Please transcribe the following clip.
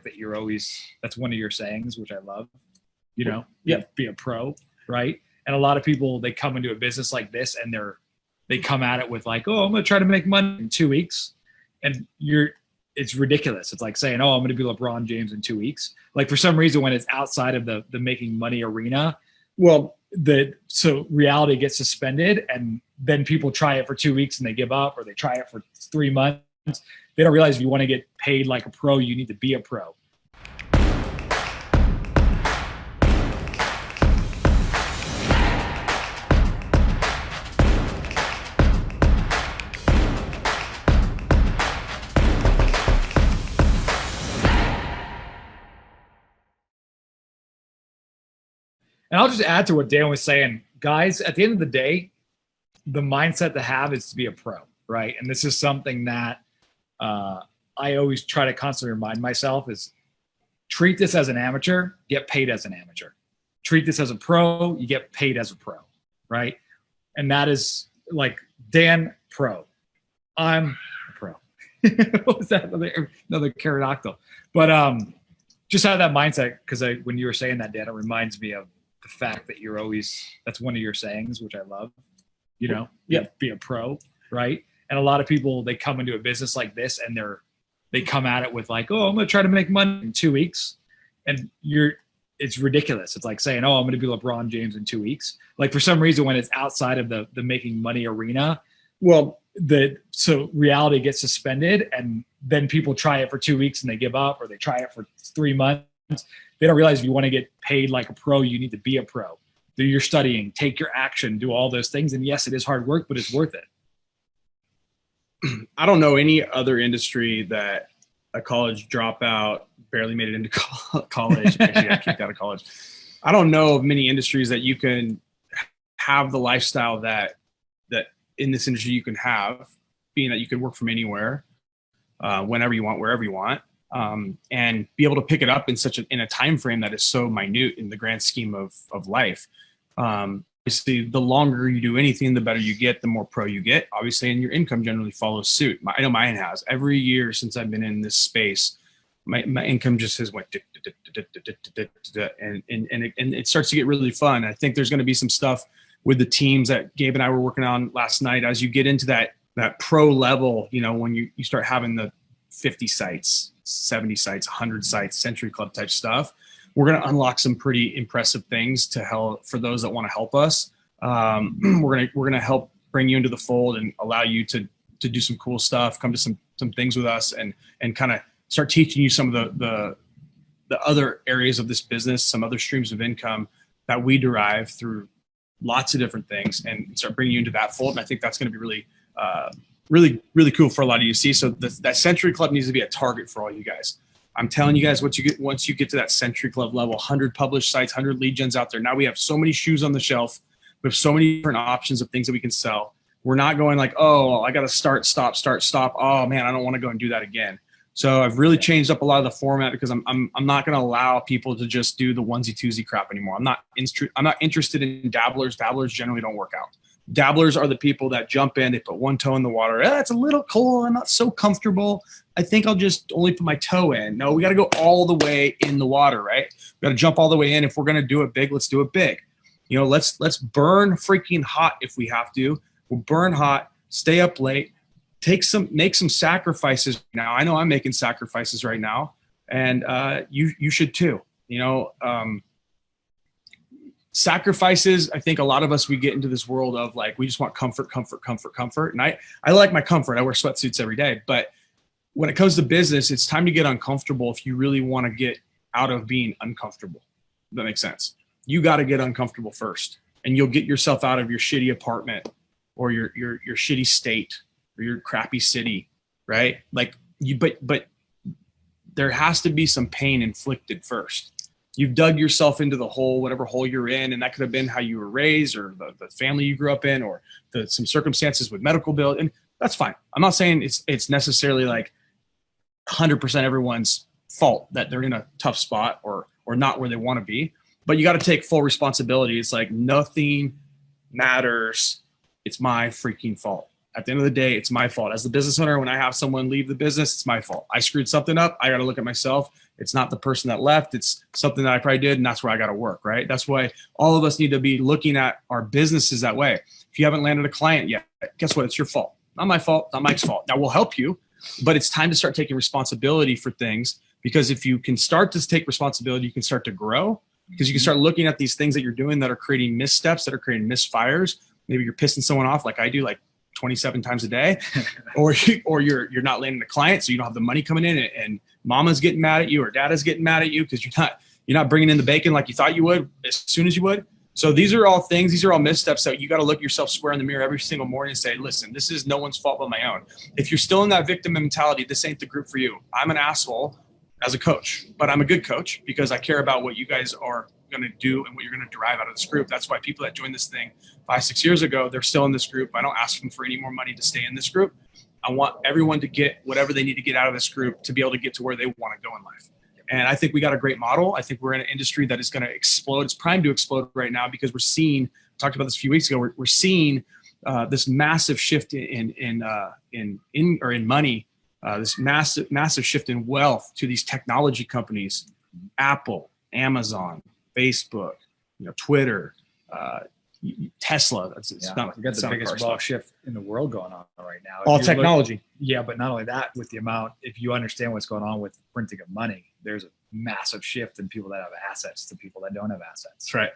fact that you're always, that's one of your sayings, which I love, Yeah. be a pro, right? And a lot of people, they come into a business like this and they come at it with like, oh, I'm going to try to make money in 2 weeks. And it's ridiculous. It's like saying, oh, I'm going to be LeBron James in 2 weeks. Like for some reason, when it's outside of the making money arena, so reality gets suspended and then people try it for 2 weeks and they give up, or they try it for 3 months. They don't realize if you want to get paid like a pro, you need to be a pro. And I'll just add to what Dan was saying, guys, at the end of the day, the mindset to have is to be a pro, right? And this is something that I always try to constantly remind myself is treat this as an amateur, get paid as an amateur. Treat this as a pro, you get paid as a pro, right? And that is like Dan, pro. I'm a pro. What was that? Another pterodactyl. But just have that mindset, because when you were saying that, Dan, it reminds me of the fact that you're always, that's one of your sayings, which I love, be a pro, right? And a lot of people, they come into a business like this and they come at it with like, oh, I'm going to try to make money in 2 weeks. And it's ridiculous. It's like saying, oh, I'm going to be LeBron James in 2 weeks. Like for some reason, when it's outside of the making money arena, so reality gets suspended and then people try it for 2 weeks and they give up, or they try it for 3 months. They don't realize if you want to get paid like a pro, you need to be a pro. Do your studying, take your action, do all those things. And yes, it is hard work, but it's worth it. I don't know any other industry that a college dropout barely made it into college. Actually got kicked out of college. I don't know of many industries that you can have the lifestyle that in this industry you can have, being that you can work from anywhere, whenever you want, wherever you want. And be able to pick it up in a time frame that is so minute in the grand scheme of life. Obviously, the longer you do anything, the better you get, the more pro you get, obviously, and your income generally follows suit. I know mine has. Every year since I've been in this space, my income just has went and it starts to get really fun. I think there's going to be some stuff with the teams that Gabe and I were working on last night. As you get into that pro level, when you start having the 50 sites, 70 sites, 100 sites, Century Club type stuff, we're going to unlock some pretty impressive things to help for those that want to help us. We're going to help bring you into the fold and allow you to do some cool stuff, come to some things with us, and kind of start teaching you some of the other areas of this business, some other streams of income that we derive through lots of different things, and start bringing you into that fold. And I think that's going to be really, really cool for a lot of you to see. So that Century Club needs to be a target for all you guys. I'm telling you guys, once you get to that Century Club level, 100 published sites, 100 lead gens out there. Now we have so many shoes on the shelf. We have so many different options of things that we can sell. We're not going like, oh, I got to start, stop. Oh man, I don't want to go and do that again. So I've really changed up a lot of the format, because I'm not going to allow people to just do the onesie twosie crap anymore. I'm not interested in dabblers. Dabblers generally don't work out. Dabblers are the people that jump in, they put one toe in the water. It's a little cold. I'm not so comfortable. I think I'll just only put my toe in. No, we got to go all the way in the water, right? We got to jump all the way in. If we're going to do it big, let's do it big. Let's burn freaking hot if we have to. We'll burn hot, stay up late, make some sacrifices. Now, I know I'm making sacrifices right now, and you should too. Sacrifices, I think a lot of us, we get into this world of like, we just want comfort. And I like my comfort. I wear sweatsuits every day. But when it comes to business, it's time to get uncomfortable if you really want to get out of being uncomfortable. If that makes sense. You got to get uncomfortable first, and you'll get yourself out of your shitty apartment or your shitty state or your crappy city, right? Like but there has to be some pain inflicted first. You've dug yourself into the hole, whatever hole you're in, and that could have been how you were raised, or the family you grew up in, or some circumstances with medical bill, and that's fine. I'm not saying it's necessarily like 100% everyone's fault that they're in a tough spot or not where they want to be, but you got to take full responsibility. It's like nothing matters. It's my freaking fault. At the end of the day, it's my fault. As the business owner, when I have someone leave the business, it's my fault. I screwed something up. I got to look at myself It's not the person that left. It's something that I probably did, and that's where I got to work, right? That's why all of us need to be looking at our businesses that way. If you haven't landed a client yet, guess what? It's your fault. Not my fault, not Mike's fault. Now, we'll help you, but it's time to start taking responsibility for things, because if you can start to take responsibility, you can start to grow, because you can start looking at these things that you're doing that are creating missteps, that are creating misfires. Maybe you're pissing someone off like I do, like 27 times a day, or you're not landing a client, so you don't have the money coming in, and mama's getting mad at you or dada's getting mad at you because you're not bringing in the bacon like you thought you would as soon as you would. So these are all things, these are all missteps that you got to look yourself square in the mirror every single morning and say, listen, this is no one's fault but my own. If you're still in that victim mentality, this ain't the group for you. I'm an asshole as a coach, but I'm a good coach because I care about what you guys are going to do and what you're going to derive out of this group. That's why people that joined this thing 5-6 years ago, they're still in this group. I don't ask them for any more money to stay in this group. I want everyone to get whatever they need to get out of this group to be able to get to where they want to go in life. And I think we got a great model. I think we're in an industry that is going to explode. It's primed to explode right now because we're seeing, talked about this a few weeks ago, we're seeing this massive shift in money, this massive shift in wealth to these technology companies, Apple, Amazon, Facebook, Twitter, Tesla. It's not, we got the biggest wealth shift in the world going on right now. All technology. Yeah, but not only that, with the amount, if you understand what's going on with printing of money, there's a massive shift in people that have assets to people that don't have assets. That's right.